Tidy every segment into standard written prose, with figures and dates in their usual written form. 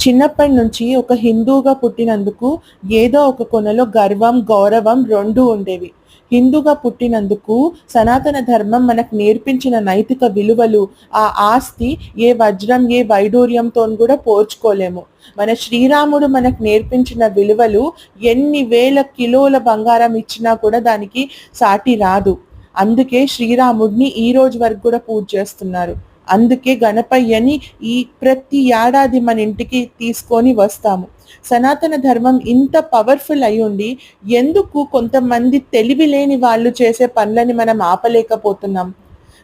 చిన్నప్పటి నుంచి ఒక హిందువుగా పుట్టినందుకు ఏదో ఒక కొనలో గర్వం, గౌరవం 2 ఉండేవి. హిందూగా పుట్టినందుకు సనాతన ధర్మం మనకు నేర్పించిన నైతిక విలువలు, ఆ ఆస్తి ఏ వజ్రం, ఏ వైడూర్యంతోని కూడా పోల్చుకోలేము. మన శ్రీరాముడు మనకు నేర్పించిన విలువలు ఎన్ని వేల కిలోల బంగారం ఇచ్చినా కూడా దానికి సాటి రాదు. అందుకే శ్రీరాముడిని ఈ రోజు వరకు కూడా పూజ చేస్తున్నారు. అందుకే గణపయ్యని ప్రతి ఏడాది మన ఇంటికి తీసుకొని వస్తాము. సనాతన ధర్మం ఇంత పవర్ఫుల్ అయ్యుండి ఎందుకు కొంతమంది తెలివి లేని వాళ్ళు చేసే పనులని మనం ఆపలేకపోతున్నాం?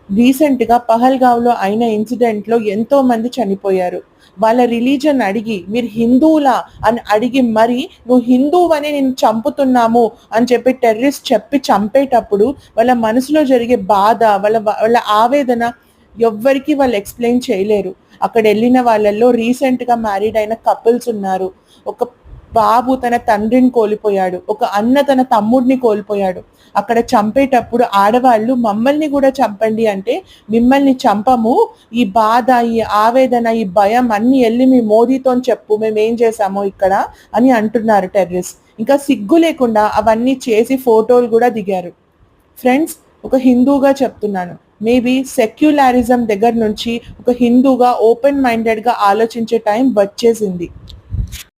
రీసెంట్‌గా పహల్గావ్‌లో అయిన ఇన్సిడెంట్‌లో ఎంతో మంది చనిపోయారు. వాళ్ళ రిలీజియన్ అడిగి, "మీరు హిందువులా?" అని అడిగి మరి, "నువ్వు హిందువనే నిన్ను చంపుతున్నాము" అని చెప్పి టెర్రరిస్ట్ చెప్పి చంపేటప్పుడు వాళ్ళ మనసులో జరిగే బాధ, వాళ్ళ ఆవేదన ఎవ్వరికీ వాళ్ళు ఎక్స్‌ప్లెయిన్ చేయలేరు. అక్కడెళ్ళిన వాళ్ళల్లో రీసెంట్‌గా మ్యారీడ్ అయిన కపుల్స్ ఉన్నారు. ఒక బాబు తన తండ్రిని కోల్పోయాడు. ఒక అన్న తన తమ్ముడిని కోల్పోయాడు. అక్కడ చంపేటప్పుడు ఆడవాళ్ళు మమ్మల్ని గూడా చంపండి అంటే, మిమ్మల్ని చంపము. ఈ బాధ, ఈ ఆవేదన, ఈ భయం అన్నీ ఎళ్లి మీ మోదీతోని చెప్పు మేమేం చేశామో ఇక్కడ అని అంటున్నారు టెర్రరిస్ట్. ఇంకా సిగ్గు లేకుండా అవన్నీ చేసి ఫోటోలు గూడా దిగారు. ఫ్రెండ్స్, ఒక హిందూగా చెప్తున్నాను. మేబీ సెక్యులరిజం దగ్గర నుంచి ఒక హిందూగా ఓపెన్ మైండెడ్‌గా ఆలోచించే టైం వచ్చేసింది.